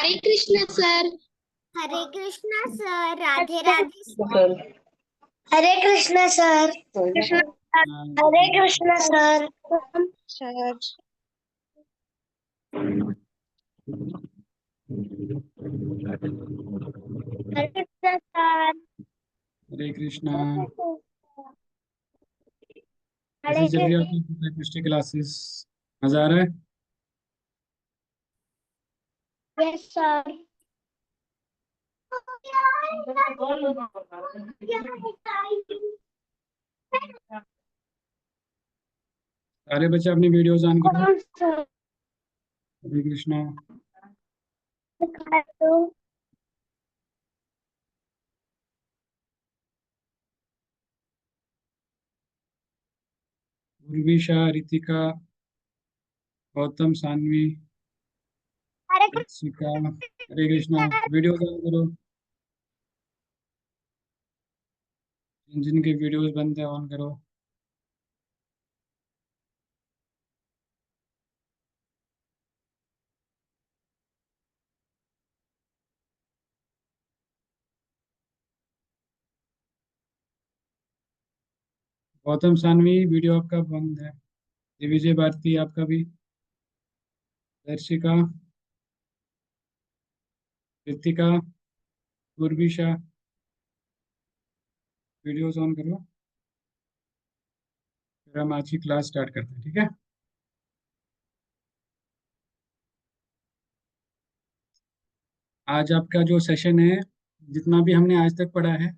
हरे Krishna sir. Hare Krishna sir. Radhe Radhe हरे Krishna sir. Hare Krishna sir. Sir Hare Krishna sir. Hare Krishna. हरे कैसी चल रही है कृष्णा। आपकी केमिस्ट्री क्लासेस? मजा आ रहा है? Yes sir. सारे बच्चे अपनी वीडियोस ऑन करो। कौन सा? हरे कृष्णा। उर्विशा, रितिका, गौतम, सानवी, हरे शिका। हरे कृष्णा। वीडियोस ऑन करो। जिनके वीडियोस बंद है ऑन करो। गौतम, सानवी, वीडियो आपका बंद है। दिविजय, भारती, आपका भी। दर्शिका, रितिका, उर्विशा, वीडियोस ऑन करो। फिर हम आज की क्लास स्टार्ट करते हैं, ठीक है? आज आपका जो सेशन है, जितना भी हमने आज तक पढ़ा है,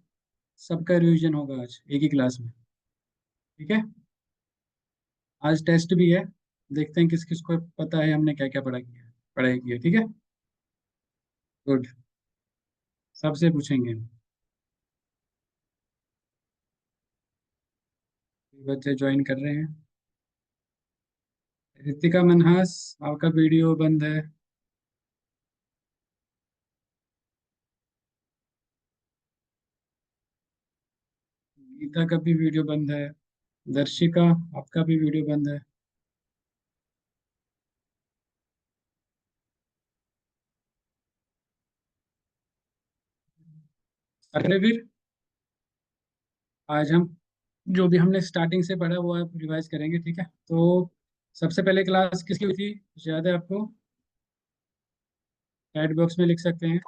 सबका रिवीजन होगा आज एक ही क्लास में, ठीक है? आज टेस्ट भी है, देखते हैं किस किस को पता है हमने क्या क्या पढ़ाई की है, ठीक है? गुड। सबसे पूछेंगे। बच्चे ज्वाइन कर रहे हैं। रितिका मनहास, आपका वीडियो बंद है। गीता का भी वीडियो बंद है। दर्शिका, आपका भी वीडियो बंद है। अरे वीर, आज हम जो भी हमने स्टार्टिंग से पढ़ा वो आप रिवाइज करेंगे, ठीक है? तो सबसे पहले क्लास किसकी हुई थी, याद है आपको? चैट बॉक्स में लिख सकते हैं।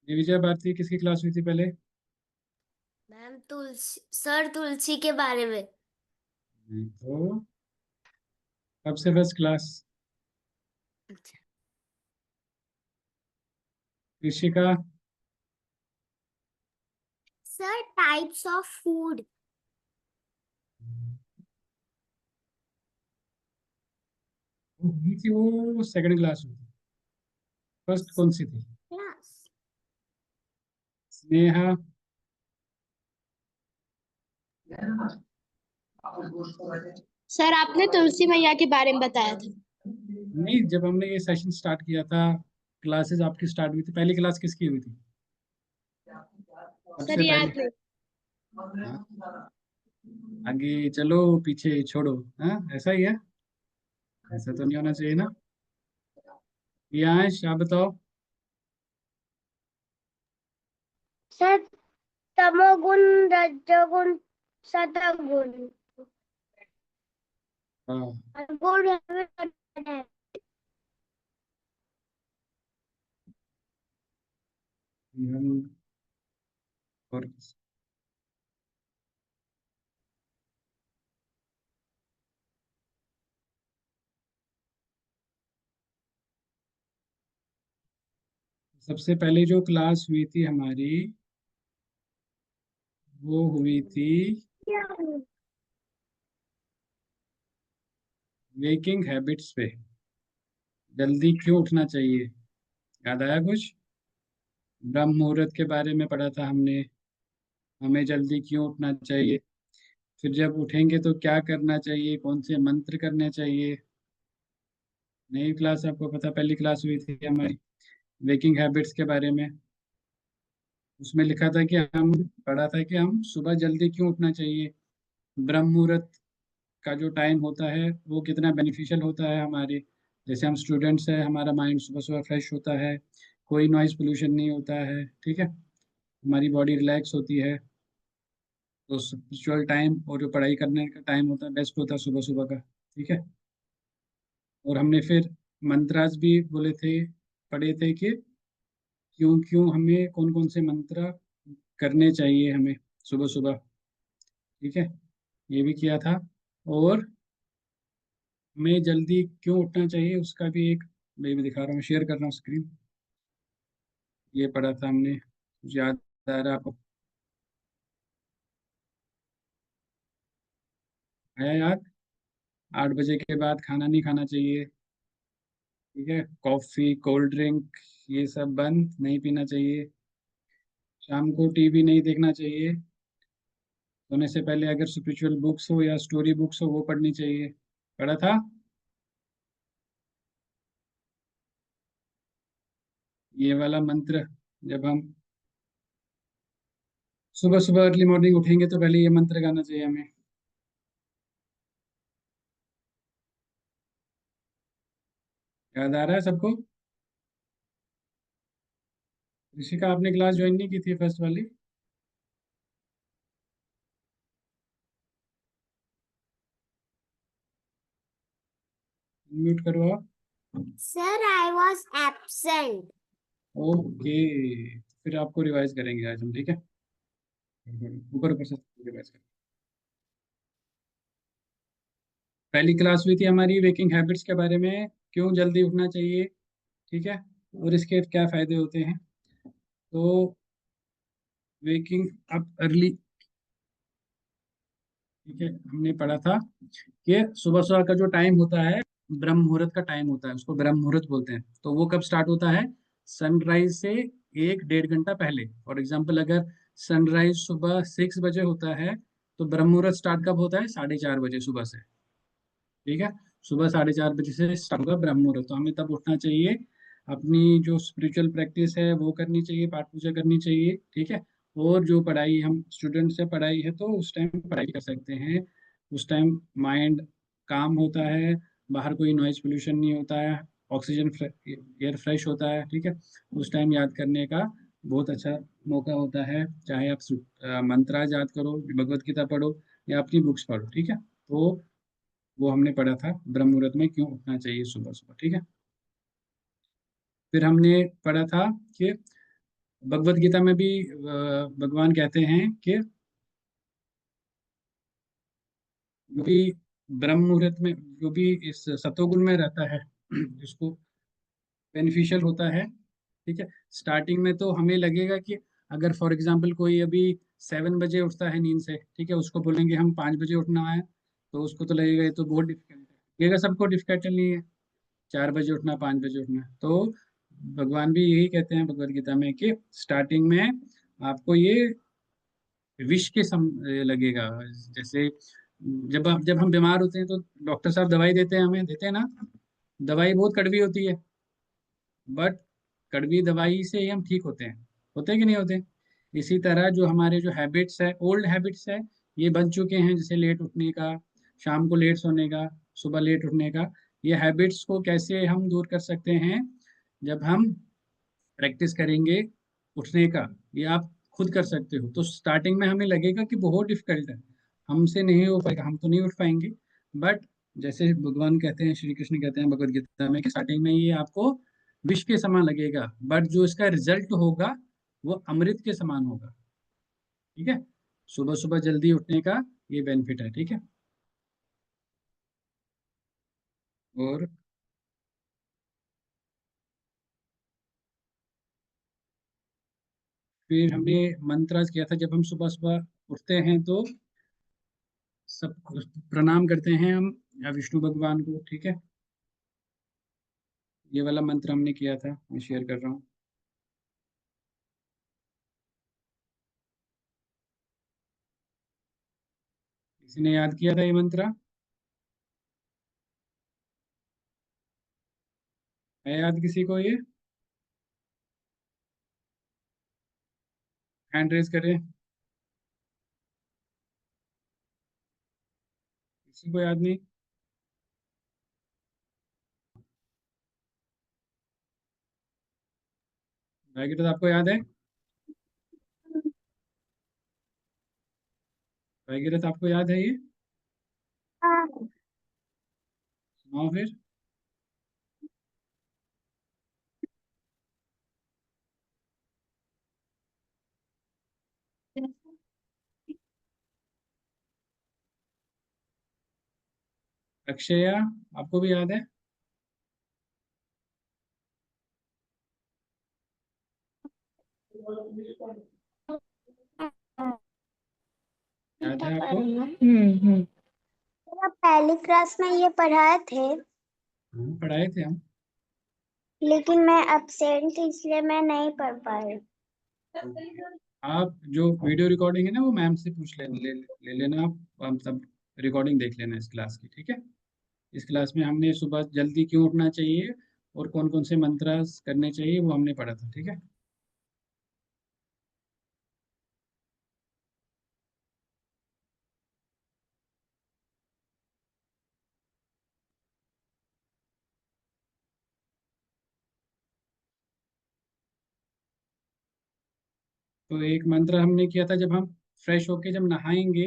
विजय भारती, किसकी क्लास हुई थी पहले? मैम तुलसी सर, तुलसी के बारे में। तो सबसे first class Rishika. Sir types of food. वो हुई थी, वो सेकंड क्लास हुई थी। फर्स्ट कौन सी थी? क्लास। स्नेहा। सर आपने तुलसी मैया के बारे में बताया था। नहीं, जब हमने ये सेशन स्टार्ट किया था, क्लासेस आपकी स्टार्ट हुई थी, पहली क्लास किसकी हुई थी सर सबसे याद पहले? नहीं। हाँ? आगे चलो पीछे छोड़ो, हाँ ऐसा ही है? ऐसा तो नहीं होना चाहिए ना। यश, आप बताओ। सर तमोगुण रजोगुण सतोगुण हाँ। और गुण है। हम और सबसे पहले जो क्लास हुई थी हमारी, वो हुई थी वेकिंग हैबिट्स पे। जल्दी क्यों उठना चाहिए, याद आया कुछ? ब्रह्म मुहूर्त के बारे में पढ़ा था हमने, हमें जल्दी क्यों उठना चाहिए, फिर जब उठेंगे तो क्या करना चाहिए, कौन से मंत्र करने चाहिए। नई क्लास आपको पता, पहली क्लास हुई थी हमारी वेकिंग हैबिट्स के बारे में। उसमें लिखा था कि हम पढ़ा था कि हम सुबह जल्दी क्यों उठना चाहिए, ब्रह्म मुहूर्त का जो टाइम होता है वो कितना बेनिफिशियल होता है हमारे, जैसे हम स्टूडेंट्स हैं, हमारा माइंड सुबह सुबह फ्रेश होता है, कोई नॉइज पोल्यूशन नहीं होता है, ठीक है, हमारी बॉडी रिलैक्स होती है। तो स्पिरिचुअल टाइम और जो पढ़ाई करने का टाइम होता है बेस्ट होता है सुबह सुबह का, ठीक है। और हमने फिर मंत्रास भी बोले थे, पढ़े थे कि क्यों क्यों हमें कौन कौन से मंत्र करने चाहिए हमें सुबह सुबह, ठीक है, ये भी किया था। और हमें जल्दी क्यों उठना चाहिए उसका भी एक, मैं दिखा रहा हूँ, शेयर कर रहा हूँ स्क्रीन, ये पढ़ा था हमने, मुझे याद आ रहा है आपको, आया याद? 8 बजे के बाद खाना नहीं खाना चाहिए, ठीक है, कॉफ़ी कोल्ड ड्रिंक ये सब बंद, नहीं पीना चाहिए। शाम को टीवी नहीं देखना चाहिए। सोने से पहले अगर स्पिरिचुअल बुक्स हो या स्टोरी बुक्स हो वो पढ़नी चाहिए, पढ़ा था। ये वाला मंत्र, जब हम सुबह सुबह अर्ली मॉर्निंग उठेंगे तो पहले ये मंत्र गाना चाहिए हमें। याद आ रहा है सबको? ऋषिका, आपने क्लास ज्वाइन नहीं की थी फर्स्ट वाली? म्यूट करो आप। Sir I was absent. Okay, फिर आपको रिवाइज करेंगे आज हम, ठीक है, ऊपर ऊपर से रिवाइज करेंगे। पहली क्लास हुई थी हमारी वेकिंग हैबिट्स के बारे में, क्यों जल्दी उठना चाहिए, ठीक है, और इसके क्या फायदे होते हैं। तो वेकिंग अप अर्ली, ठीक है, हमने पढ़ा था कि सुबह सुबह का जो टाइम होता है ब्रह्म मुहूर्त का टाइम होता है, उसको ब्रह्म मुहूर्त बोलते हैं। तो वो कब स्टार्ट होता है? सनराइज से 1 1.5 घंटा पहले। फॉर एग्जाम्पल, अगर सनराइज सुबह 6 बजे होता है तो ब्रह्म मुहूर्त स्टार्ट कब होता है? 4:30 बजे सुबह से, ठीक है, सुबह 4:30 बजे से स्टार्ट होगा ब्रह्म मुहूर्त। तो हमें तब उठना चाहिए, अपनी जो स्पिरिचुअल प्रैक्टिस है वो करनी चाहिए, पाठ पूजा करनी चाहिए, ठीक है। और जो पढ़ाई हम स्टूडेंट से पढ़ाई है तो उस टाइम पढ़ाई कर सकते हैं, उस टाइम माइंड काम होता है, बाहर कोई नॉइज पोल्यूशन नहीं होता है, ऑक्सीजन एयर फ्रेश होता है, ठीक है। उस टाइम याद करने का बहुत अच्छा मौका होता है, चाहे आप मंत्रा याद करो, भगवत गीता पढ़ो या अपनी बुक्स पढ़ो, ठीक है। तो वो हमने पढ़ा था ब्रह्म मुहूर्त में क्यों उठना चाहिए सुबह सुबह, ठीक है। फिर हमने पढ़ा था कि भगवत गीता में भी भगवान कहते हैं कि जो भी ब्रह्म मुहूर्त में, जो भी इस सतोगुण में रहता है जिसको बेनिफिशियल होता है, ठीक है। स्टार्टिंग में तो हमें लगेगा कि अगर फॉर एग्जांपल कोई अभी 7 बजे उठता है नींद से, ठीक है, उसको बोलेंगे हम 5 बजे उठना है, तो उसको तो लगेगा ये तो बहुत डिफिकल्ट है, लगेगा सबको डिफिकल्ट नहीं है, 4 बजे उठना, 5 बजे उठना। तो भगवान भी यही कहते हैं भगवत गीता में कि स्टार्टिंग में आपको ये विष के सम लगेगा। जैसे जब हम बीमार होते हैं तो डॉक्टर साहब दवाई देते हैं, हमें देते हैं ना, दवाई बहुत कड़वी होती है, बट कड़वी दवाई से ही हम ठीक होते हैं कि नहीं होते? इसी तरह जो हमारे जो हैबिट्स है, ओल्ड हैबिट्स है, ये बन चुके हैं, जैसे लेट उठने का, शाम को लेट सोने का, सुबह लेट उठने का, ये हैबिट्स को कैसे हम दूर कर सकते हैं? जब हम प्रैक्टिस करेंगे उठने का, ये आप खुद कर सकते हो। तो स्टार्टिंग में हमें लगेगा कि बहुत डिफिकल्ट है, हमसे नहीं हो पाएगा, हम तो नहीं उठ पाएंगे, बट जैसे भगवान कहते हैं, श्री कृष्ण कहते हैं भगवद गीता में कि स्टार्टिंग में ये आपको विष के समान लगेगा, बट जो इसका रिजल्ट होगा वो अमृत के समान होगा, ठीक है। सुबह सुबह जल्दी उठने का ये बेनिफिट है, ठीक है। और फिर हमने मंत्र किया था, जब हम सुबह सुबह उठते हैं तो सब प्रणाम करते हैं हम या विष्णु भगवान को, ठीक है। ये वाला मंत्र हमने किया था, मैं शेयर कर रहा हूँ। किसी ने याद किया था ये मंत्र? है याद किसी को ये? हैंड रेज करें। किसी को याद नहीं? भागीरथ आपको याद है? भागीरथ आपको याद है ये? हाँ। सुनाओ फिर। अक्षया, आपको भी याद है? याद है आपको? पहली क्लास में ये पढ़ाए थे, पढ़ाए थे हम। लेकिन मैं एब्सेंट थी इसलिए मैं नहीं पढ़ पाई। आप जो वीडियो रिकॉर्डिंग है ना वो मैम से पूछ ले लेना आप। हम सब रिकॉर्डिंग देख लेना इस क्लास की, ठीक है? इस क्लास में हमने सुबह जल्दी क्यों उठना चाहिए और कौन कौन से मंत्र करने चाहिए वो हमने पढ़ा था, ठीक है? तो एक मंत्र हमने किया था जब हम फ्रेश होके जब नहाएंगे,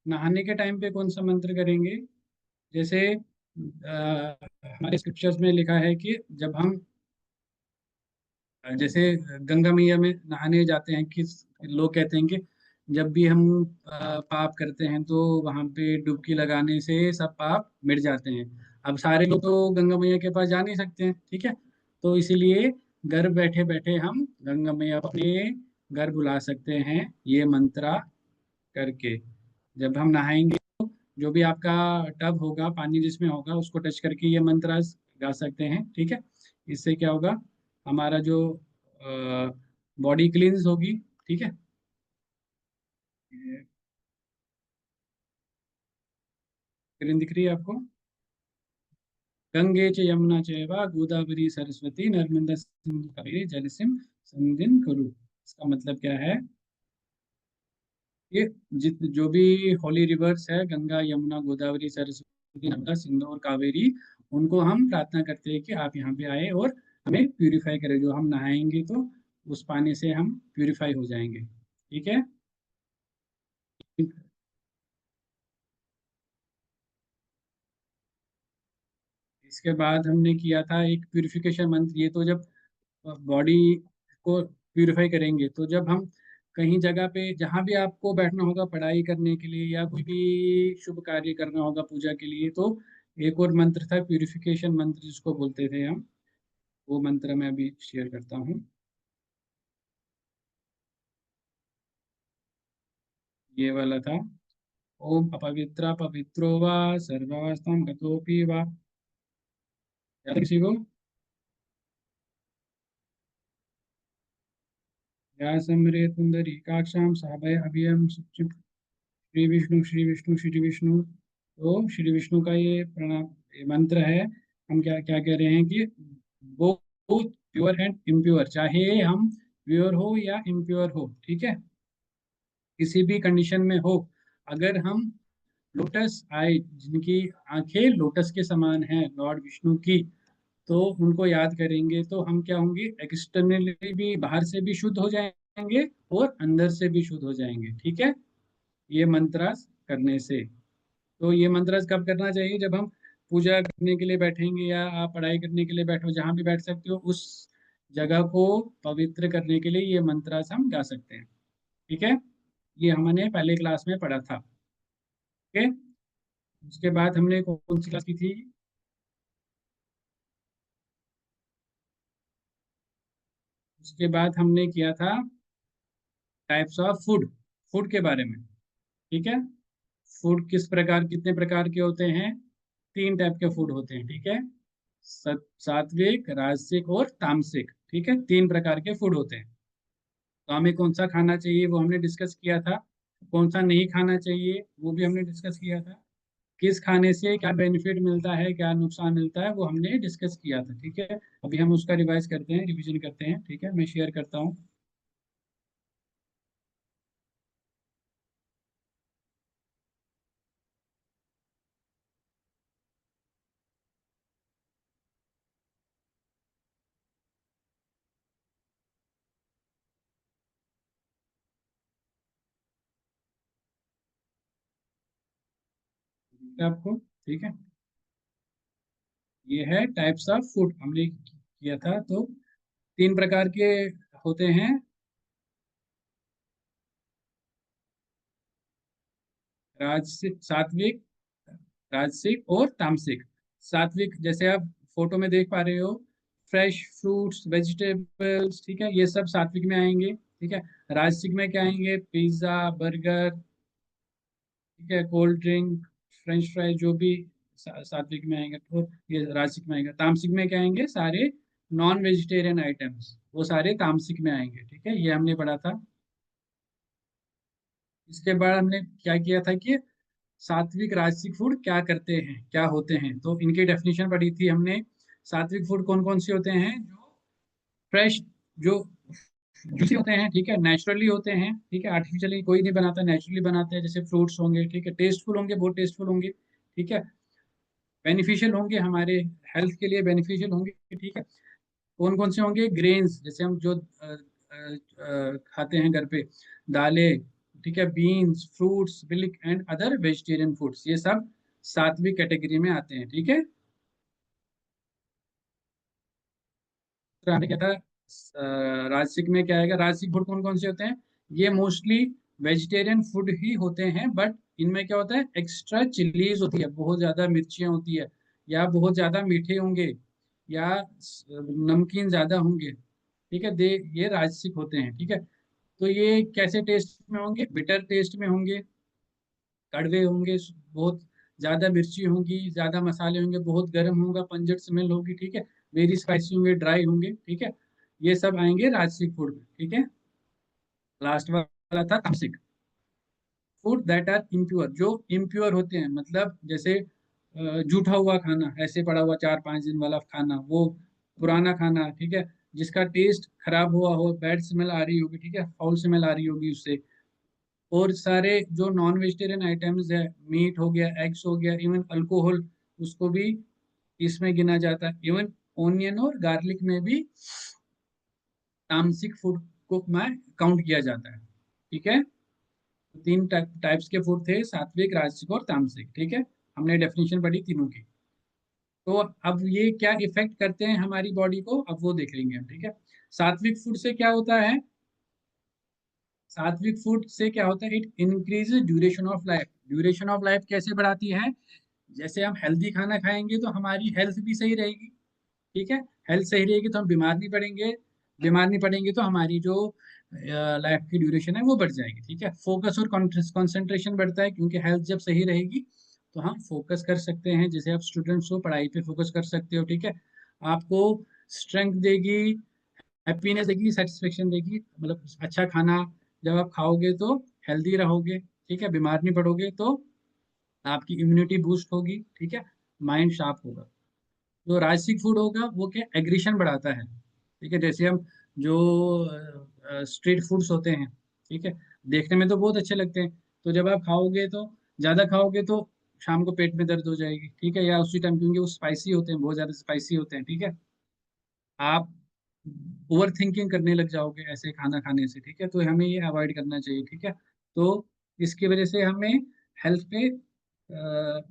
नहाने के टाइम पे कौन सा मंत्र करेंगे? जैसे हमारे स्क्रिप्चर्स में लिखा है कि जब हम जैसे गंगा मैया में नहाने जाते हैं, कि लोग कहते हैं कि जब भी हम पाप करते हैं तो वहां पे डुबकी लगाने से सब पाप मिट जाते हैं। अब सारे लोग तो गंगा मैया के पास जा नहीं सकते हैं, ठीक है? तो इसीलिए घर बैठे बैठे हम गंगा मैया अपने घर बुला सकते हैं ये मंत्रा करके। जब हम नहाएंगे तो जो भी आपका टब होगा, पानी जिसमें होगा, उसको टच करके ये मंत्र गा सकते हैं, ठीक है? इससे क्या होगा, हमारा जो बॉडी क्लींस होगी, ठीक है? स्क्रीन दिख रही है आपको? गंगे च यमुना चैव गोदावरी सरस्वती नर्मदा सिंधु कावेरी जलसिम सन्निधिं कुरु। इसका मतलब क्या है? ये जित जो भी हॉली रिवर्स है, गंगा यमुना गोदावरी सरस्वती नर्मदा सिंधु और कावेरी, उनको हम प्रार्थना करते हैं कि आप यहाँ पे आए और हमें प्यूरिफाई करें। जो हम नहाएंगे तो उस पानी से हम प्यूरिफाई हो जाएंगे, ठीक है? इसके बाद हमने किया था एक प्यूरिफिकेशन मंत्र। ये तो जब बॉडी को प्यूरिफाई करेंगे, तो जब हम कहीं जगह पे जहाँ भी आपको बैठना होगा पढ़ाई करने के लिए या कोई भी शुभ कार्य करना होगा पूजा के लिए, तो एक और मंत्र था प्यूरिफिकेशन मंत्र जिसको बोलते थे हम। वो मंत्र मैं अभी शेयर करता हूँ। ये वाला था। ओम अपवित्र पवित्रो वा सर्वावस्थां गतोऽपि वा। याद है किसी को? या समरे पुंडरीकाक्षां साभय अभियम श्री विष्णु श्री विष्णु श्री विष्णु। तो श्री विष्णु का ये प्रणाम, ये मंत्र है। हम क्या क्या कह रहे हैं कि वो प्योर एंड इम्प्योर, चाहे हम प्योर हो या इम्प्योर हो, ठीक है? किसी भी कंडीशन में हो, अगर हम लोटस आई, जिनकी आंखें लोटस के समान हैं लॉर्ड विष्णु की, तो उनको याद करेंगे तो हम क्या होंगे, एक्सटर्नली भी, बाहर से भी शुद्ध हो जाएंगे और अंदर से भी शुद्ध हो जाएंगे, ठीक है? ये मंत्रास करने से। तो ये मंत्रास कब करना चाहिए? जब हम पूजा करने के लिए बैठेंगे या आप पढ़ाई करने के लिए बैठो, जहाँ भी बैठ सकते हो उस जगह को पवित्र करने के लिए ये मंत्रास हम गा सकते हैं, ठीक है? ये हमने पहले क्लास में पढ़ा था, ओके? उसके बाद हमने कौन सी क्लास की थी? उसके बाद हमने किया था टाइप्स ऑफ फूड, फूड के बारे में, ठीक है? फूड किस प्रकार, कितने प्रकार के होते हैं? 3 टाइप के फूड होते हैं, ठीक है? सात्विक, राजसिक और तामसिक, ठीक है? 3 प्रकार के फूड होते हैं। तो हमें कौन सा खाना चाहिए वो हमने डिस्कस किया था। कौन सा नहीं खाना चाहिए वो भी हमने डिस्कस किया था। किस खाने से क्या बेनिफिट मिलता है, क्या नुकसान मिलता है, वो हमने डिस्कस किया था, ठीक है? अभी हम उसका रिवाइज करते हैं, रिवीजन करते हैं, ठीक है? मैं शेयर करता हूँ। आपको, ठीक है। ये है टाइप्स ऑफ फूड हमने किया था। तो 3 प्रकार के होते हैं, राजसिक, सात्विक, राजसिक और तामसिक। सात्विक जैसे आप फोटो में देख पा रहे हो, फ्रेश फ्रूट्स, वेजिटेबल्स, ठीक है, ये सब सात्विक में आएंगे, ठीक है। राजसिक में क्या आएंगे? पिज्जा, बर्गर, ठीक है, कोल्ड ड्रिंक, फ्रेंच फ्राई, जो भी सात्विक में आएंगे, तो ये राजसिक में आएंगे। तामसिक में क्या आएंगे? सारे नॉन वेजिटेरियन आइटम्स, वो सारे तामसिक में आएंगे, ठीक है, ये हमने पढ़ा था। इसके बाद हमने क्या किया था कि सात्विक राजसिक फूड क्या करते हैं, क्या होते हैं, तो इनकी डेफिनेशन पढ़ी थी हमने। सात्विक फूड कौन कौन से होते हैं? जो फ्रेश, जो जूसी होते हैं, ठीक है, नेचुरली होते हैं, ठीक है, आर्टिफिशियली कोई नहीं बनाता, नेचुरली बनाते हैं, जैसे फ्रूट्स होंगे, ठीक है, टेस्टफुल होंगे, बहुत टेस्टफुल होंगे, ठीक है, बेनिफिशियल होंगे, हमारे हेल्थ के लिए बेनिफिशियल होंगे, ठीक है। कौन कौन से होंगे? ग्रेन्स, जैसे हम जो खाते हैं घर पे, दालें, ठीक है, beans, fruits, milk and other vegetarian foods, ये सब सात्विक कैटेगरी में आते हैं, ठीक है। तो हमने क्या था, राजसिक में क्या आएगा? राजसिक फूड कौन कौन से होते हैं? ये मोस्टली वेजिटेरियन फूड ही होते हैं, बट इनमें क्या होता है? एक्स्ट्रा चिलीज होती है, बहुत ज्यादा मिर्चियाँ होती है, या बहुत ज्यादा मीठे होंगे, या नमकीन ज्यादा होंगे, ठीक है, दे ये राजसिक होते हैं, ठीक है। तो ये कैसे टेस्ट में होंगे? बिटर टेस्ट में होंगे, कड़वे होंगे, बहुत ज्यादा मिर्ची होंगी, ज्यादा मसाले होंगे, बहुत गर्म होगा, पंजट स्मेल होगी, ठीक है, वेरी स्पाइसी होंगे, ड्राई होंगे, ठीक है, ये सब आएंगे राजसिक फूड में, ठीक है। लास्ट वाला था तामसिक फूड, दैट आर इम्प्योर, जो इम्प्योर होते हैं, मतलब जैसे जूठा हुआ खाना, ऐसे पड़ा हुआ 4-5 दिन वाला खाना, वो पुराना खाना, ठीक है, जिसका टेस्ट खराब हुआ हो, बैड स्मेल आ रही होगी, ठीक है, फाउल स्मेल आ रही होगी उससे। और सारे जो नॉन वेजिटेरियन आइटम्स है, मीट हो गया, एग्स हो गया, इवन अल्कोहल, उसको भी इसमें गिना जाता है। इवन ओनियन और गार्लिक में भी तामसिक फूड को में काउंट किया जाता है, ठीक है। तो 3 टाइप्स के फूड थे, सात्विक, राजसिक और तामसिक, ठीक है। हमने डेफिनेशन पढ़ी तीनों की। तो अब ये क्या इफेक्ट करते हैं हमारी बॉडी को, अब वो देख लेंगे हम, ठीक है। सात्विक फूड से क्या होता है? सात्विक फूड से क्या होता है? It increase duration of life. Duration of life कैसे बढ़ाती है? जैसे हम हेल्दी खाना खाएंगे तो हमारी हेल्थ भी सही रहेगी, ठीक है, हेल्थ सही रहेगी तो हम बीमार नहीं पड़ेंगे, बीमार नहीं पड़ेंगे तो हमारी जो लाइफ की ड्यूरेशन है वो बढ़ जाएगी, ठीक है। फोकस और कंसंट्रेशन बढ़ता है, क्योंकि हेल्थ जब सही रहेगी तो हम फोकस कर सकते हैं, जैसे आप स्टूडेंट्स हो, पढ़ाई पे फोकस कर सकते हो, ठीक है। आपको स्ट्रेंथ देगी, हैप्पीनेस देगी, सेटिस्फेक्शन देगी, मतलब अच्छा खाना जब आप खाओगे तो हेल्दी रहोगे, ठीक है, बीमार नहीं पड़ोगे, तो आपकी इम्यूनिटी बूस्ट होगी, ठीक है, माइंड शार्प होगा। जो राजसिक फूड होगा वो क्या? एग्रीशन बढ़ाता है, ठीक है, जैसे हम जो स्ट्रीट फूड्स होते हैं, ठीक है, देखने में तो बहुत अच्छे लगते हैं, तो जब आप खाओगे तो ज़्यादा खाओगे तो शाम को पेट में दर्द हो जाएगी, ठीक है, या उसी टाइम, क्योंकि वो स्पाइसी होते हैं, बहुत ज़्यादा स्पाइसी होते हैं, ठीक है, आप ओवर थिंकिंग करने लग जाओगे ऐसे खाना खाने से, ठीक है, तो हमें ये अवॉइड करना चाहिए, ठीक है। तो इसकी वजह से हमें हेल्थ पे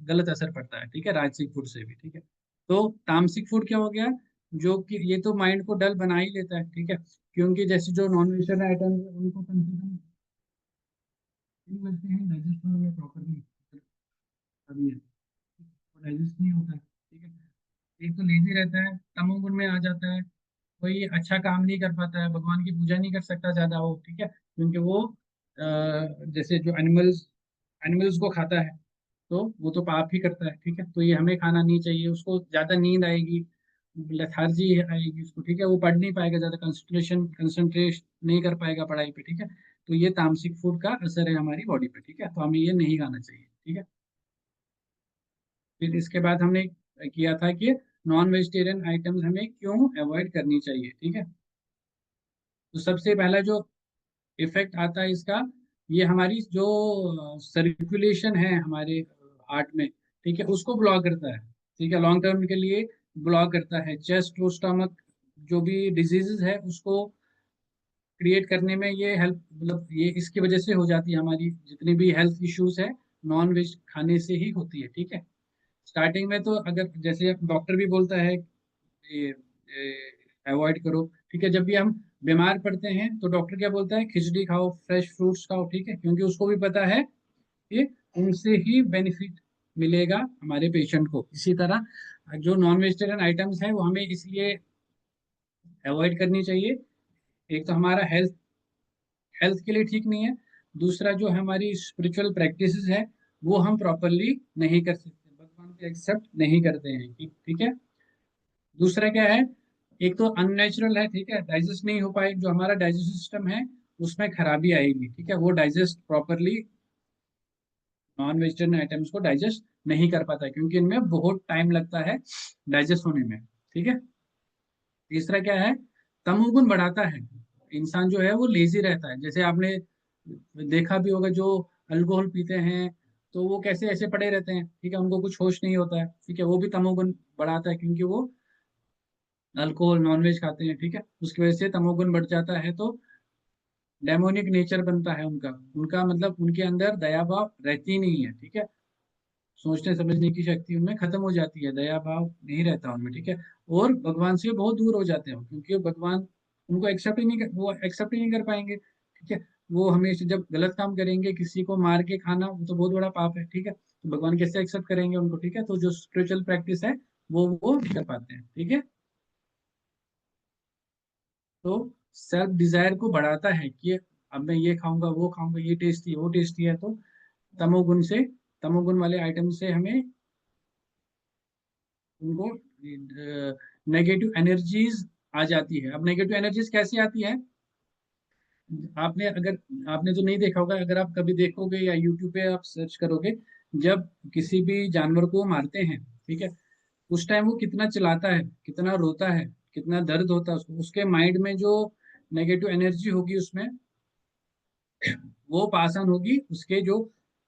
गलत असर पड़ता है, ठीक है, राजसिक फूड से भी, ठीक है। तो तामसिक फूड क्या हो गया? जो कि ये तो माइंड को डल बना ही लेता है, ठीक है, क्योंकि जैसे जो नॉन वेजिटेरियन आइटम है उनको कम से कम दिन लगते हैं डाइजेस्ट होने में प्रॉपरली, अभी डाइजेस्ट नहीं होता है, ठीक है। एक तो लेजी रहता है, तमोगुण में आ जाता है, कोई अच्छा काम नहीं कर पाता है, भगवान की पूजा नहीं कर सकता ज्यादा वो, ठीक है, क्योंकि वो जैसे जो एनिमल्स एनिमल्स को खाता है, तो वो तो पाप ही करता है, ठीक है, तो ये हमें खाना नहीं चाहिए। उसको ज्यादा नींद आएगी, लेथार्जी आएगी उसको, ठीक है, वो पढ़ नहीं पाएगा, ज्यादा कंसंट्रेट नहीं कर पाएगा पढ़ाई पे, ठीक है। तो ये तामसिक फूड का असर है हमारी बॉडी पे, ठीक है, तो हमें ये नहीं खाना चाहिए, ठीक है। फिर इसके बाद हमने किया था कि नॉन वेजिटेरियन आइटम्स हमें क्यों अवॉइड करनी चाहिए, ठीक है। तो सबसे पहला जो इफेक्ट आता है इसका, ये हमारी जो सर्कुलेशन है हमारे हार्ट में, ठीक है, उसको ब्लॉक करता है, ठीक है, लॉन्ग टर्म के लिए ब्लॉक करता है। चेस्ट और स्टमक जो भी डिजीजेस है उसको क्रिएट करने में ये हेल्प, मतलब ये इसकी वजह से हो जाती है, हमारी जितनी भी हेल्थ इश्यूज है नॉन वेज खाने से ही होती है, ठीक है। स्टार्टिंग में तो अगर जैसे डॉक्टर भी बोलता है ये अवॉइड करो, ठीक है, जब भी हम बीमार पड़ते हैं तो डॉक्टर क्या बोलता है, खिचड़ी खाओ, फ्रेश फ्रूट्स खाओ, ठीक है, क्योंकि उसको भी पता है कि उनसे ही बेनिफिट मिलेगा हमारे पेशेंट को। इसी तरह जो नॉन वेजिटेरियन आइटम्स है वो हमें इसलिए अवॉइड करनी चाहिए, एक तो हमारा हेल्थ हेल्थ के लिए ठीक नहीं है, दूसरा जो हमारी स्पिरिचुअल प्रैक्टिसेस है वो हम प्रॉपरली नहीं कर सकते, भगवान को एक्सेप्ट नहीं करते हैं, ठीक ठीक है। दूसरा क्या है, एक तो अननेचुरल है, ठीक है, डाइजेस्ट नहीं हो पाए, जो हमारा डाइजेस्टिव सिस्टम है उसमें खराबी आएगी, ठीक है, वो digest properly non vegetarian items को डाइजेस्ट नहीं कर पाता, क्योंकि इनमें बहुत टाइम लगता है डाइजेस्ट होने में, ठीक है। तीसरा क्या है, तमोगुण बढ़ाता है, इंसान जो है वो लेजी रहता है, जैसे आपने देखा भी होगा जो अल्कोहल पीते हैं तो वो कैसे ऐसे पड़े रहते हैं, ठीक है, उनको कुछ होश नहीं होता है, ठीक है, वो भी तमोगुण बढ़ाता है, क्योंकि वो अल्कोहल नॉनवेज खाते हैं, ठीक है, उसकी वजह से तमोगुण बढ़ जाता है, तो डेमोनिक नेचर बनता है उनका उनका मतलब उनके अंदर दया भाव रहती नहीं है, ठीक है, सोचने समझने की शक्ति उनमें खत्म हो जाती है, दया भाव नहीं रहता उनमें, ठीक है, और भगवान से बहुत दूर हो जाते हैं, क्योंकि भगवान उनको एक्सेप्ट ही नहीं वो एक्सेप्ट ही नहीं कर पाएंगे, ठीक है, वो हमेशा जब गलत काम करेंगे, किसी को मार के खाना, वो तो बहुत बड़ा पाप है, ठीक है, तो भगवान कैसे एक्सेप्ट करेंगे उनको, ठीक है, तो जो स्पिरिचुअल प्रैक्टिस है वो नहीं कर पाते हैं, ठीक है। तो सेल्फ डिजायर को बढ़ाता है कि अब मैं ये खाऊंगा वो खाऊंगा, ये टेस्टी है वो टेस्टी है, तो तमोगुण से तमोगुण वाले आइटम से हमें उनको नेगेटिव एनर्जीज आ जाती है। अब नेगेटिव एनर्जीज कैसी आती है, आपने तो नहीं देखा होगा, अगर आप कभी देखोगे या यूट्यूब पे आप सर्च करोगे, जब किसी भी जानवर को मारते हैं, ठीक है, उस टाइम वो कितना चिल्लाता है, कितना रोता है, कितना दर्द होता है उसको, उसके माइंड में जो नेगेटिव एनर्जी होगी उसमें वो पास ऑन होगी उसके जो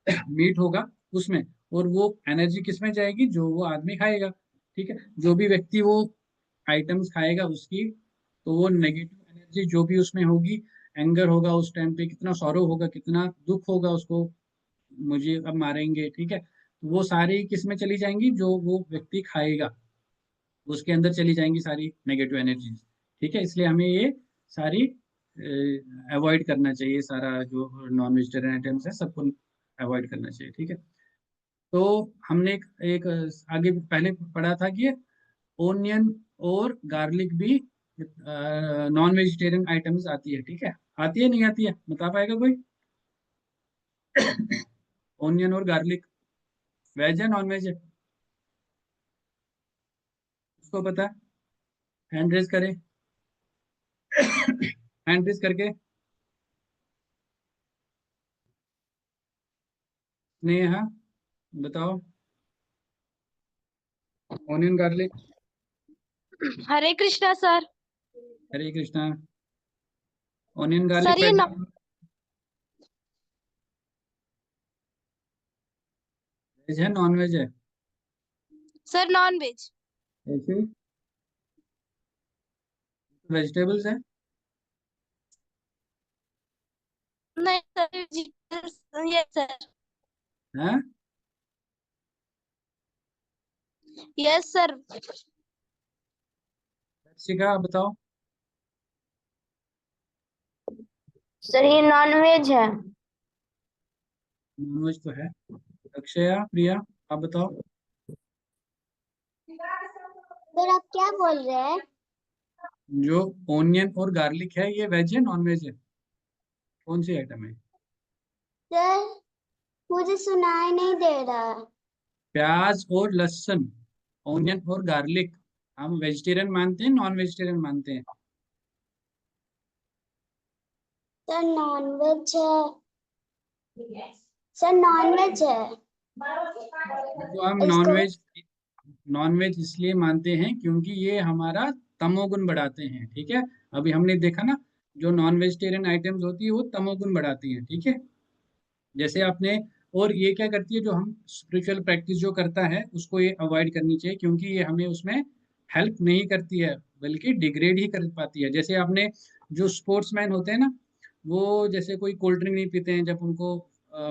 मीट होगा उसमें, और वो एनर्जी किस में जाएगी, जो वो आदमी खाएगा, ठीक है, जो भी व्यक्ति वो आइटम्स खाएगा उसकी, तो वो नेगेटिव एनर्जी जो भी उसमें होगी, एंगर होगा उस टाइम पे, कितना सॉरो होगा, कितना दुख होगा उसको, मुझे अब मारेंगे, ठीक है, तो वो सारी किस में चली जाएंगी, जो वो व्यक्ति खाएगा उसके अंदर चली जाएंगी सारी नेगेटिव एनर्जीज, ठीक है, इसलिए हमें ये सारी अवॉइड करना चाहिए, सारा जो नॉन वेजिटेरियन आइटम्स है सबको अवॉइड करना चाहिए, ठीक है। तो हमने एक आगे पहले पढ़ा था कि ओनियन और गार्लिक भी नॉन वेजिटेरियन आइटम्स आती है, ठीक है, आती है नहीं आती है, बता पाएगा कोई? ओनियन और गार्लिक वेज है नॉन वेज है, उसको पता है? हैंड रेज करें, हैंड रेज करके, स्नेहा बताओ, onion garlic. Hare Krishna sir. Hare Krishna. Onion garlic sir ये वेज वेज है नॉन वेज है? Sir non veg. ऐसे वेजिटेबल्स है। नहीं सर, यस सर। हाँ, यस सर। शिखा आप बताओ। सर ये नॉन वेज है। नॉन वेज तो है। अक्षया, प्रिया आप बताओ। सर आप क्या बोल रहे हैं? जो ओनियन और गार्लिक है ये वेज है नॉन वेज है, कौन सी आइटम है? सर मुझे सुनाई नहीं दे रहा। प्याज और लहसुन, ओनियन और गार्लिक, हम वेजिटेरियन मानते हैं नॉन वेजिटेरियन मानते हैं? सर नॉन वेज है। सर नॉन वेज है। तो हम इसको नॉन वेज इसलिए मानते हैं क्योंकि ये हमारा तमोगुण बढ़ाते हैं, ठीक है, अभी हमने देखा ना, जो नॉन वेजिटेरियन आइटम्स होती है वो तमोगुण बढ़ाती हैं, ठीक है, जैसे आपने, और ये क्या करती है, जो हम स्पिरिचुअल प्रैक्टिस जो करता है उसको ये अवॉइड करनी चाहिए, क्योंकि ये हमें उसमें हेल्प नहीं करती है बल्कि डिग्रेड ही कर पाती है। जैसे आपने, जो स्पोर्ट्समैन होते हैं ना, वो जैसे कोई कोल्ड ड्रिंक नहीं पीते हैं जब उनको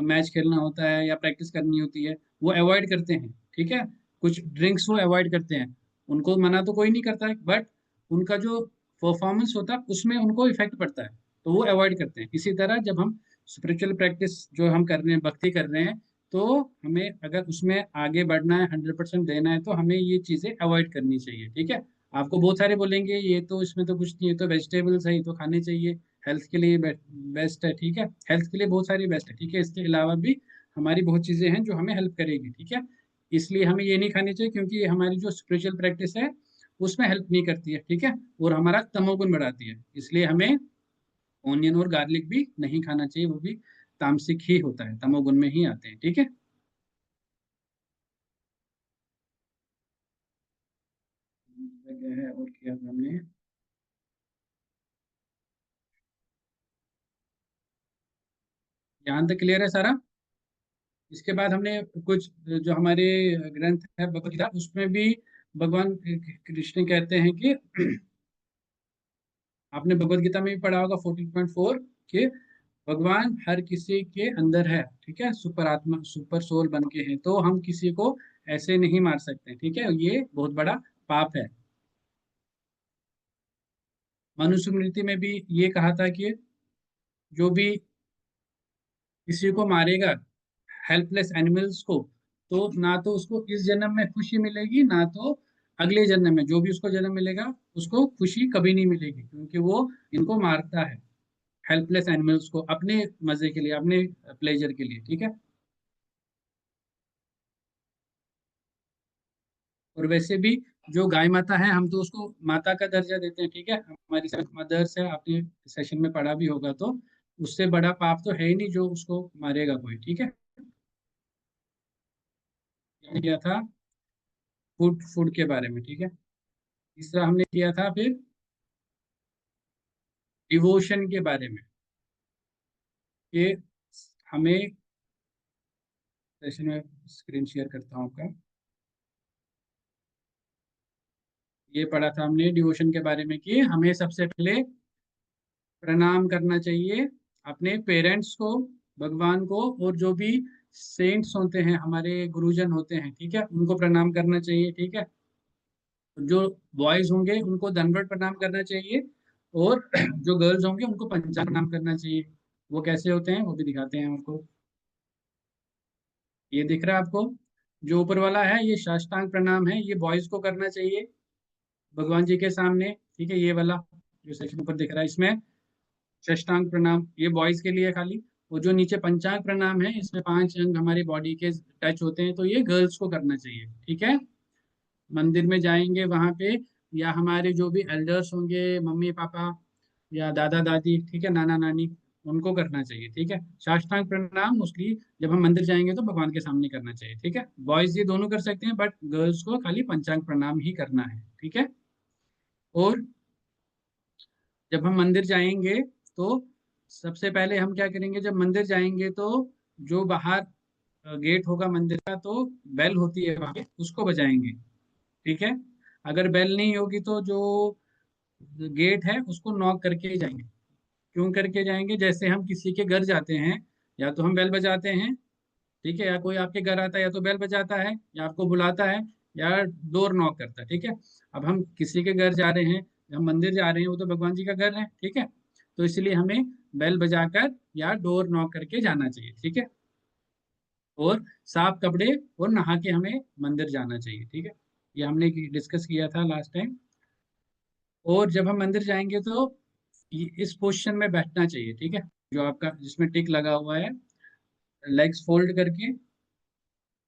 मैच खेलना होता है या प्रैक्टिस करनी होती है, वो अवॉइड करते हैं, ठीक है। कुछ ड्रिंक्स वो अवॉइड करते हैं, उनको मना तो कोई नहीं करता है, बट उनका जो परफॉर्मेंस होता है उसमें उनको इफेक्ट पड़ता है, तो वो अवॉइड करते हैं। इसी तरह जब हम स्पिरिचुअल प्रैक्टिस जो हम कर रहे हैं, भक्ति कर रहे हैं, तो हमें अगर उसमें आगे बढ़ना है, 100% देना है, तो हमें ये चीज़ें अवॉइड करनी चाहिए, ठीक है। आपको बहुत सारे बोलेंगे ये तो इसमें तो कुछ नहीं है, तो वेजिटेबल्स है, ये तो खाने चाहिए, हेल्थ के लिए बेस्ट है, ठीक है। हेल्थ के लिए बहुत सारी बेस्ट है, ठीक है। इसके अलावा भी हमारी बहुत चीज़ें हैं जो हमें हेल्प करेगी, ठीक है। इसलिए हमें ये नहीं खानी चाहिए, क्योंकि ये हमारी जो स्पिरिचुअल प्रैक्टिस है उसमें हेल्प नहीं करती है, ठीक है, और हमारा तमोगुण बढ़ाती है। इसलिए हमें ऑनियन और गार्लिक भी नहीं खाना चाहिए, वो भी तामसिक ही होता है, तमोगुण में ही आते हैं, ठीक है। जगह है और किया हमने, यहाँ तक क्लियर है सारा। इसके बाद हमने कुछ जो हमारे ग्रंथ है भगवद गीता, उसमें भी भगवान कृष्ण कहते हैं कि आपने भगवद गीता में भी पढ़ा होगा 14.4 कि भगवान हर किसी के अंदर है, ठीक है, सुपर आत्मा सुपर सोल बन के है, तो हम किसी को ऐसे नहीं मार सकते, ठीक है, ये बहुत बड़ा पाप है। मनुस्मृति में भी ये कहा था कि जो भी किसी को मारेगा, हेल्पलेस एनिमल्स को, तो ना तो उसको इस जन्म में खुशी मिलेगी, ना तो अगले जन्म में जो भी उसको जन्म मिलेगा उसको खुशी कभी नहीं मिलेगी, क्योंकि वो इनको मारता है, हेल्पलेस एनिमल्स को, अपने मजे के लिए, अपने प्लेजर के लिए, ठीक है। और वैसे भी जो गाय माता है, हम तो उसको माता का दर्जा देते हैं, ठीक है, हमारी मदर्स है, आपने सेशन में पढ़ा भी होगा, तो उससे बड़ा पाप तो है ही नहीं जो उसको मारेगा कोई, ठीक है। ये किया था फूड फूड के बारे में, ठीक है। तीसरा हमने किया था फिर डिवोशन के बारे में, कि हमें, सेशन में स्क्रीन शेयर करता हूँ आपका, ये पढ़ा था हमने डिवोशन के बारे में कि हमें सबसे पहले प्रणाम करना चाहिए अपने पेरेंट्स को, भगवान को, और जो भी सेंट्स होते हैं, हमारे गुरुजन होते हैं, ठीक है, उनको प्रणाम करना चाहिए, ठीक है। जो बॉयज होंगे उनको दंडवत प्रणाम करना चाहिए, और जो गर्ल्स होंगे उनको पंचांग प्रणाम करना चाहिए। वो कैसे होते हैं वो भी दिखाते हैं आपको, ये दिख रहा है आपको, जो ऊपर वाला है ये साष्टांग प्रणाम है, ये बॉयज को करना चाहिए भगवान जी के सामने, ठीक है। ये वाला जो सेक्शन ऊपर दिख रहा है, इसमें साष्टांग प्रणाम ये बॉयज के लिए है खाली। और जो नीचे पंचांग प्रणाम है, इसमें 5 अंग हमारी बॉडी के टच होते हैं, तो ये गर्ल्स को करना चाहिए, ठीक है। मंदिर में जाएंगे वहां पे, या हमारे जो भी एल्डर्स होंगे, मम्मी पापा या दादा दादी, ठीक है, नाना नानी, उनको करना चाहिए, ठीक है। साष्टांग प्रणाम मोस्टली जब हम मंदिर जाएंगे तो भगवान के सामने करना चाहिए, ठीक है। बॉयज ये दोनों कर सकते हैं, बट गर्ल्स को खाली पंचांग प्रणाम ही करना है, ठीक है। और जब हम मंदिर जाएंगे तो सबसे पहले हम क्या करेंगे, जब मंदिर जाएंगे तो जो बाहर गेट होगा मंदिर का, तो बेल होती है वहां पे, उसको बजाएंगे, ठीक है। अगर बेल नहीं होगी तो जो गेट है उसको नॉक करके जाएंगे। क्यों करके जाएंगे, जैसे हम किसी के घर जाते हैं, या तो हम बेल बजाते हैं, ठीक है, या कोई आपके घर आता है या तो बेल बजाता है, या आपको बुलाता है, या डोर नॉक करता है, ठीक है। अब हम किसी के घर जा रहे हैं, हम मंदिर जा रहे हैं, वो तो भगवान जी का घर है, ठीक है, तो इसलिए हमें बेल बजाकर या डोर नॉक करके जाना चाहिए, ठीक है। और साफ कपड़े और नहा के हमें मंदिर जाना चाहिए, ठीक है। ये हमने डिस्कस किया था लास्ट टाइम। और जब हम मंदिर जाएंगे तो इस पोजीशन में बैठना चाहिए, ठीक है, जो आपका जिसमें टिक लगा हुआ है, लेग्स फोल्ड करके,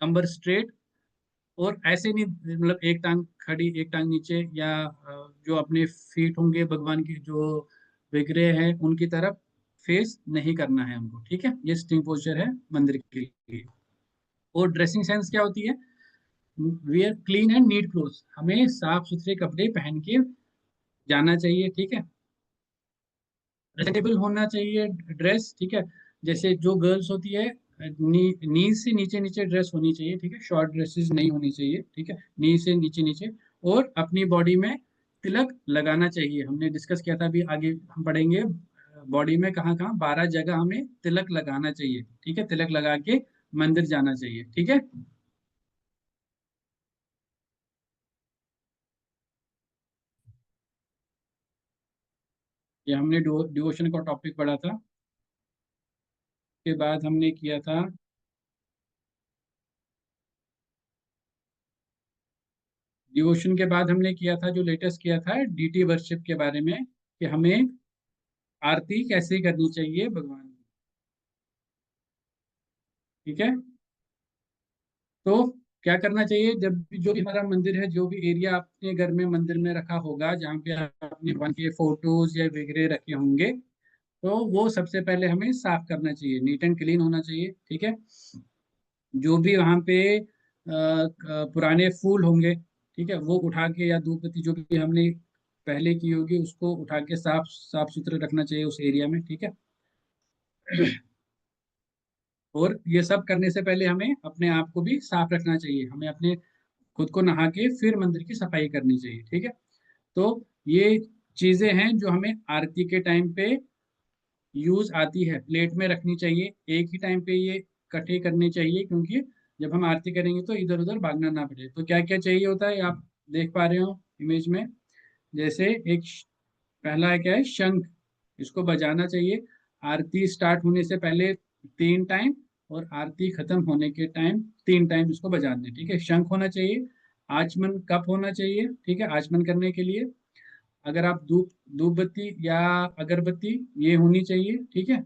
कमर स्ट्रेट, और ऐसे नहीं, मतलब एक टांग खड़ी एक टांग नीचे, या जो अपने फीट होंगे भगवान की जो विग्रह है उनकी तरफ फेस नहीं करना है हमको, ठीक है। ये स्टिंग पोस्चर है मंदिर के लिए। और ड्रेसिंग सेंस क्या होती है, wear clean and neat cloth, हमें साफ सुथरे कपड़े पहन के जाना चाहिए, ठीक है। प्रेजेंटेबल होना चाहिए ड्रेस, ठीक है। जैसे जो गर्ल्स होती है, नी से नीचे नीचे ड्रेस होनी चाहिए, ठीक है, शॉर्ट ड्रेसेस नहीं होनी चाहिए, ठीक है, नी से नीचे नीचे। और अपनी बॉडी में तिलक लगाना चाहिए, हमने डिस्कस किया था, अभी आगे हम पढ़ेंगे बॉडी में कहाँ कहाँ 12 जगह हमें तिलक लगाना चाहिए, ठीक है, तिलक लगा के मंदिर जाना चाहिए, ठीक है। ये हमने डिवोशन का टॉपिक पढ़ा था। उसके बाद हमने किया था डिवोशन के बाद हमने किया था, जो लेटेस्ट किया था डीटी वर्शिप के बारे में, कि हमें आरती कैसे करनी चाहिए भगवान की, ठीक है। तो क्या करना चाहिए, जब भी जो भी हमारा मंदिर है, जो भी एरिया आपने घर में मंदिर में रखा होगा, जहाँ पे आपने भगवान के फोटोज या वगैरह रखे होंगे, तो वो सबसे पहले हमें साफ करना चाहिए, नीट एंड क्लीन होना चाहिए, ठीक है। जो भी वहाँ पे पुराने फूल होंगे, ठीक है, वो उठा के, या धूप बत्ती जो भी हमने पहले की होगी उसको उठा के साफ साफ सुथरे रखना चाहिए उस एरिया में, ठीक है। और ये सब करने से पहले हमें अपने आप को भी साफ रखना चाहिए, हमें अपने खुद को नहा के फिर मंदिर की सफाई करनी चाहिए, ठीक है। तो ये चीजें हैं जो हमें आरती के टाइम पे यूज आती है, प्लेट में रखनी चाहिए, एक ही टाइम पे ये इकट्ठे करने चाहिए, क्योंकि जब हम आरती करेंगे तो इधर उधर भागना ना पड़े। तो क्या क्या चाहिए होता है, आप देख पा रहे हो इमेज में। जैसे एक पहला है क्या है, शंख, इसको बजाना चाहिए आरती स्टार्ट होने से पहले 3 टाइम, और आरती खत्म होने के टाइम 3 टाइम इसको बजाना है, ठीक है। शंख होना चाहिए, आचमन कप होना चाहिए, ठीक है, आचमन करने के लिए। अगर आप धूप धूप बत्ती या अगरबत्ती ये होनी चाहिए, ठीक है।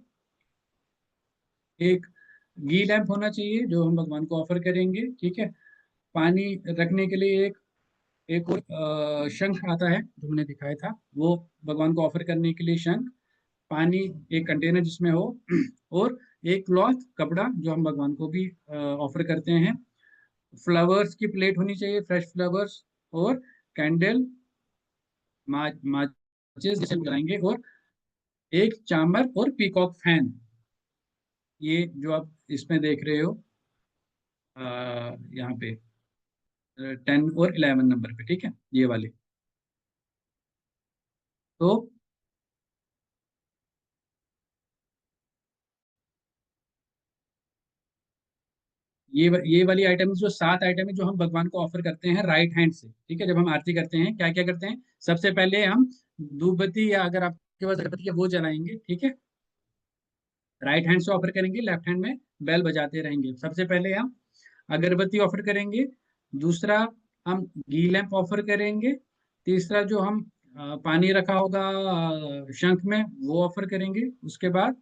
एक घी लैंप होना चाहिए जो हम भगवान को ऑफर करेंगे, ठीक है। पानी रखने के लिए एक और शंख आता है जो मैंने दिखाया था, वो भगवान को ऑफर करने के लिए शंख, पानी, एक कंटेनर जिसमें हो, और एक क्लॉथ कपड़ा जो हम भगवान को भी ऑफर करते हैं। फ्लावर्स की प्लेट होनी चाहिए, फ्रेश फ्लावर्स, और कैंडल, माचिस जिसे जलाएंगे, और एक चामर और पीकॉक फैन, ये जो आप इसमें देख रहे हो यहाँ पे 10 और 11 नंबर पे, ठीक है, ये वाले। तो ये वाली आइटम, जो 7 आइटम है जो हम भगवान को ऑफर करते हैं राइट हैंड से, ठीक है। जब हम आरती करते हैं क्या क्या करते हैं, सबसे पहले हम धूप बत्ती, या अगर आपके पास अगरबत्ती है वो जलाएंगे, ठीक है। राइट हैंड से ऑफर करेंगे, लेफ्ट हैंड में बेल बजाते रहेंगे। सबसे पहले हम अगरबत्ती ऑफर करेंगे, दूसरा हम घी लैंप ऑफर करेंगे, तीसरा जो हम पानी रखा होगा शंख में वो ऑफर करेंगे। उसके बाद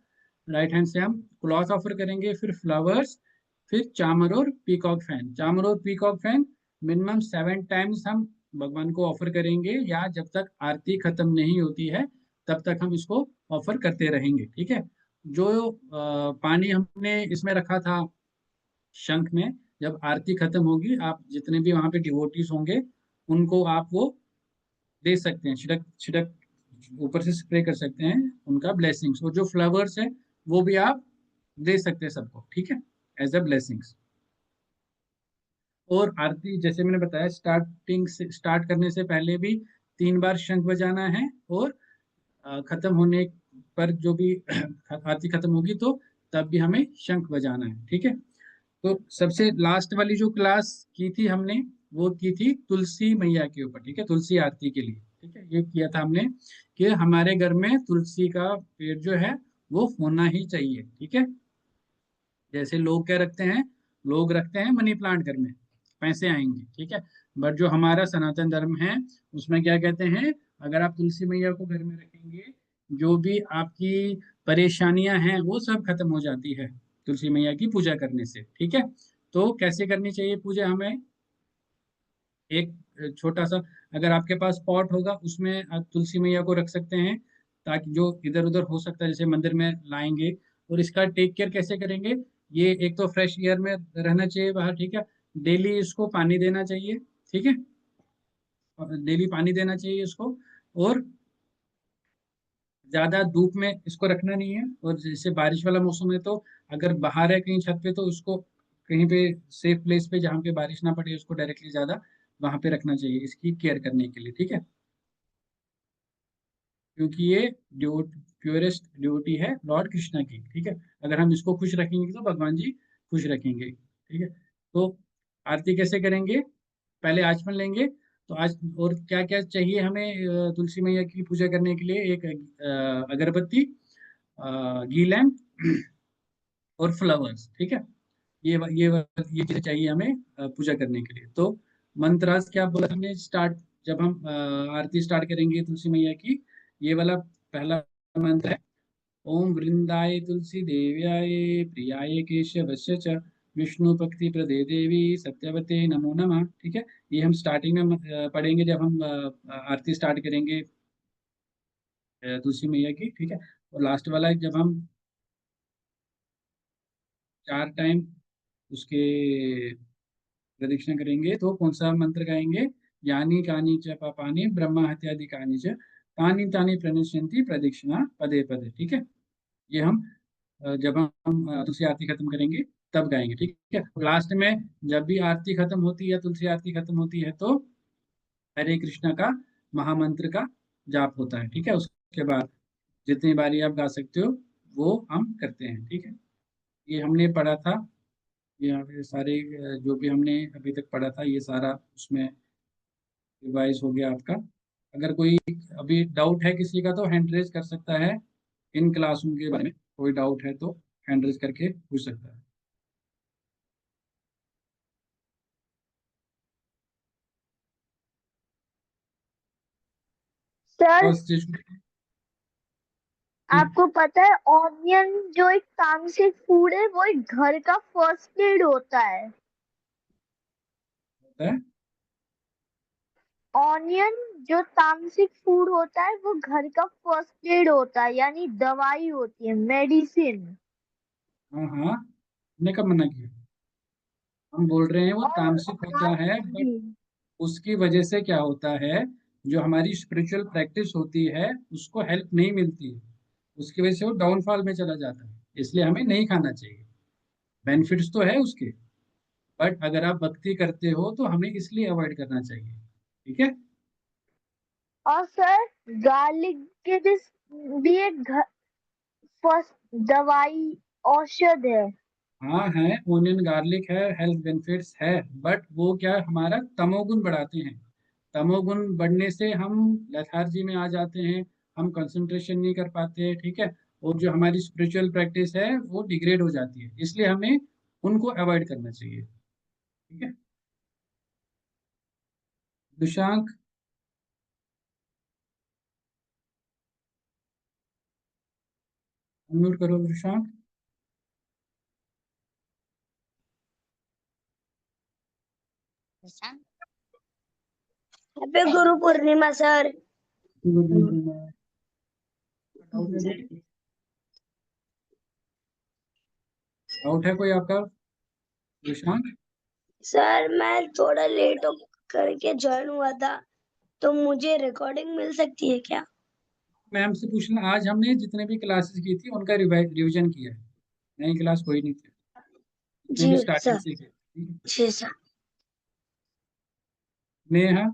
राइट हैंड से हम क्लॉथ ऑफर करेंगे, फिर फ्लावर्स, फिर चामर और पीकॉक फैन। चामर और पीकॉक फैन मिनिमम 7 टाइम्स हम भगवान को ऑफर करेंगे, या जब तक आरती खत्म नहीं होती है तब तक हम इसको ऑफर करते रहेंगे, ठीक है। जो पानी हमने इसमें रखा था शंख में, जब आरती खत्म होगी, आप जितने भी वहां पे डिवोटीज होंगे उनको आप वो दे सकते हैं, छिड़क छिड़क ऊपर से स्प्रे कर सकते हैं उनका ब्लेसिंग्स। और जो फ्लावर्स है वो भी आप दे सकते हैं सबको, ठीक है, एज अ ब्लेसिंग्स। और आरती जैसे मैंने बताया, स्टार्टिंग से स्टार्ट करने से पहले भी 3 बार शंख बजाना है, और खत्म होने पर जो भी आरती खत्म होगी तो तब भी हमें शंख बजाना है, ठीक है। तो सबसे लास्ट वाली जो क्लास की थी हमने, वो की थी तुलसी मैया के ऊपर, ठीक है, तुलसी आरती के लिए, ठीक है। ये किया था हमने कि हमारे घर में तुलसी का पेड़ जो है वो होना ही चाहिए, ठीक है। जैसे लोग क्या रखते हैं, लोग रखते हैं मनी प्लांट घर में, पैसे आएंगे, ठीक है। बट जो हमारा सनातन धर्म है उसमें क्या कहते हैं, अगर आप तुलसी मैया को घर में रखेंगे, जो भी आपकी परेशानियां हैं वो सब खत्म हो जाती है तुलसी मैया की पूजा करने से, ठीक है। तो कैसे करनी चाहिए पूजा हमें, एक छोटा सा, अगर आपके पास पॉट होगा उसमें आप तुलसी मैया को रख सकते हैं, ताकि जो इधर उधर हो सकता है जैसे मंदिर में लाएंगे। और इसका टेक केयर कैसे करेंगे, ये एक तो फ्रेश एयर में रहना चाहिए बाहर, ठीक है। डेली इसको पानी देना चाहिए, ठीक है, डेली पानी देना चाहिए इसको। और ज्यादा धूप में इसको रखना नहीं है, और जैसे बारिश वाला मौसम है तो अगर बाहर है कहीं छत पे तो उसको कहीं पे सेफ प्लेस पे जहाँ पे बारिश ना पड़े उसको डायरेक्टली ज्यादा वहां पे रखना चाहिए इसकी केयर करने के लिए, ठीक है। क्योंकि ये प्योरेस्ट ड्यूटी है लॉर्ड कृष्णा की। ठीक है, अगर हम इसको खुश रखेंगे तो भगवान जी खुश रखेंगे। ठीक है, तो आरती कैसे करेंगे? पहले आचमन लेंगे। तो आज और क्या क्या चाहिए हमें तुलसी मैया की पूजा करने के लिए? एक अगरबत्ती, घी लैम्प और फ्लावर्स। ठीक है, ये चीजें चाहिए हमें पूजा करने के लिए। तो मंत्रास क्या बोला हमने स्टार्ट, जब हम आरती स्टार्ट करेंगे तुलसी मैया की, ये वाला पहला मंत्र है, ओम वृंदाय तुलसी देव्याय प्रियाय केशवस्य च विष्णु भक्ति प्रदे देवी सत्यवते नमो नमः। ठीक है, ये हम स्टार्टिंग में पढ़ेंगे जब हम आरती स्टार्ट करेंगे तुलसी मैया की। ठीक है, और लास्ट वाला जब हम 4 टाइम उसके प्रदक्षिणा करेंगे तो कौन सा मंत्र गाएंगे? यानी कानी च पापानि ब्रह्म हत्यादि कानी च तानि तानि प्रणश्यन्ति प्रदक्षिणा पदे पदे। ठीक है, ये हम जब हम तुलसी आरती खत्म करेंगे तब गाएंगे। ठीक है, लास्ट में जब भी आरती खत्म होती है, तुलसी आरती खत्म होती है, तो हरे कृष्णा का महामंत्र का जाप होता है। ठीक है, उसके बाद जितनी बारी आप गा सकते हो वो हम करते हैं। ठीक है, ये हमने पढ़ा था। यहाँ पे सारे जो भी हमने अभी तक पढ़ा था ये सारा उसमें रिवाइज हो गया आपका। अगर कोई अभी डाउट है किसी का तो हैंड रेज कर सकता है। इन क्लासरूम के बारे में कोई डाउट है तो हैंड रेज करके पूछ सकता है। सर फर्स्ट चीज आपको पता है ऑनियन जो एक तामसिक फूड है वो एक घर का फर्स्ट एड होता है। होता है। ऑनियन जो तामसिक फूड होता है वो घर का फर्स्ट एड होता है, यानी दवाई होती है, मेडिसिन। हाँ हाँ, हमने कब मना किया? हम बोल रहे हैं वो और तामसिक होता है, बट जी, उसकी वजह से क्या होता है, जो हमारी स्पिरिचुअल प्रैक्टिस होती है उसको हेल्प नहीं मिलती है, उसकी वजह से वो डाउनफॉल में चला जाता है, इसलिए हमें नहीं खाना चाहिए। बेनिफिट्स तो है उसके, बट अगर आप भक्ति करते हो तो हमें इसलिए अवॉइड करना चाहिए। ठीक है। और सर गार्लिक के भी एक फर्स्ट दवाई औषध है। हाँ है, ओनियन गार्लिक है, हेल्थ बेनिफिट्स है, बट वो क्या है, हमारा तमोगुण बढ़ाते हैं। तमोगुण बढ़ने से हम लेथार्जी में आ जाते हैं, हम कंसंट्रेशन नहीं कर पाते। ठीक है, और जो हमारी स्पिरिचुअल प्रैक्टिस है वो डिग्रेड हो जाती है, इसलिए हमें उनको अवॉइड करना चाहिए। ठीक है, दुशांक अनम्यूट करो दुशांक। Happy Guru Purnima sir. Doubt है कोई आपका दुशांक? सर मैं थोड़ा लेट हो करके ज्वाइन हुआ था, तो मुझे रिकॉर्डिंग मिल सकती है क्या? मैम से पूछना, आज हमने जितने भी क्लासेस की थी उनका रिवीजन किया है, नई क्लास कोई नहीं थी, जितने जी भी स्टार्टिंग सर। से किए। ठीक है? जी सर। नेहा,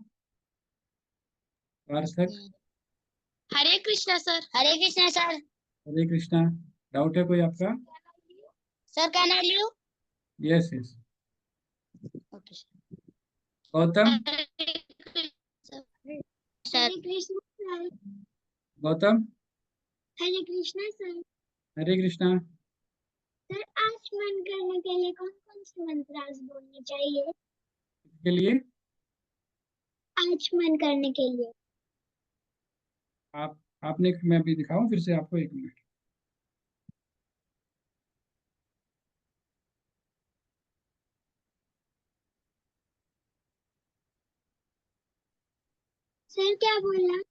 वारसक, हरे Krishna sir. Hare Krishna sir. Hare Krishna. Doubt है कोई आपका? Sir can I leave? Yes yes. Okay Gautam, sir. Hare Krishna sir. Gautam, Hare Krishna sir. Hare Krishna. Sir आचमन करने के लिए कौन कौन से मंत्र आज बोलने चाहिए? के लिए आचमन करने के लिए। आप आपने, मैं अभी दिखाऊं फिर से आपको, 1 मिनट। सर क्या बोला?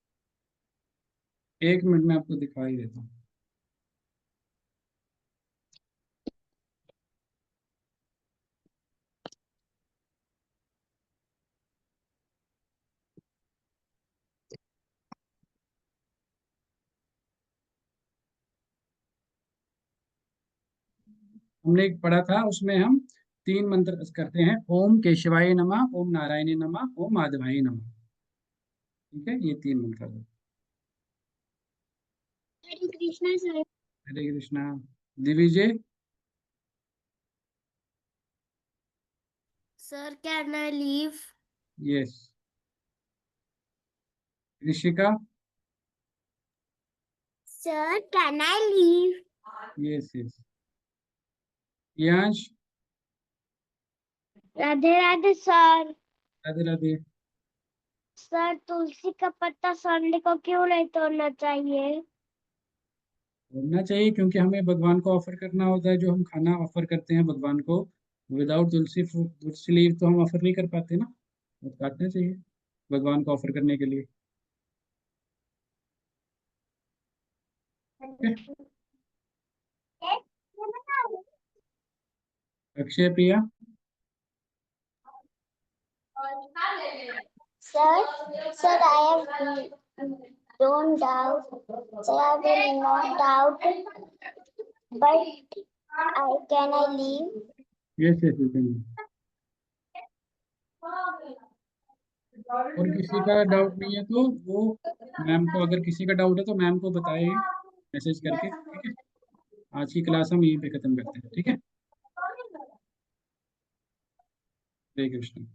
1 मिनट में आपको दिखाई देता हूँ। हमने एक पढ़ा था, उसमें हम 3 मंत्र करते हैं, ओम केशवाय नमः, ओम नारायण नमः, ओम माधवाय नमः। ठीक है, ये 3 मंत्र। Hare Krishna sir. Hare Krishna. Divijay. Sir can I leave? Yes. Rishika. Sir can I leave? Yes yes. Yansh. Radhe Radhe sir. Radhe Radhe. Sir Tulsi का पत्ता संडे को क्यों नहीं तोड़ना चाहिए? होना चाहिए क्योंकि हमें भगवान को ऑफर करना होता है, जो हम खाना ऑफर करते हैं भगवान को, विदाउट तुलसी लीव तो हम ऑफर नहीं कर पाते ना, तो काटना चाहिए भगवान को ऑफर करने के लिए। ठीक है? अक्षय प्रिया। Sir, I have don't doubt. Sir, I will not doubt. But can I leave? Yes yes yes. और किसी का डाउट नहीं है तो वो मैम को, अगर किसी का डाउट है तो मैम को बताए मैसेज करके। ठीक है? आज की क्लास हम यहीं पे खत्म करते हैं। ठीक है? हरे कृष्ण।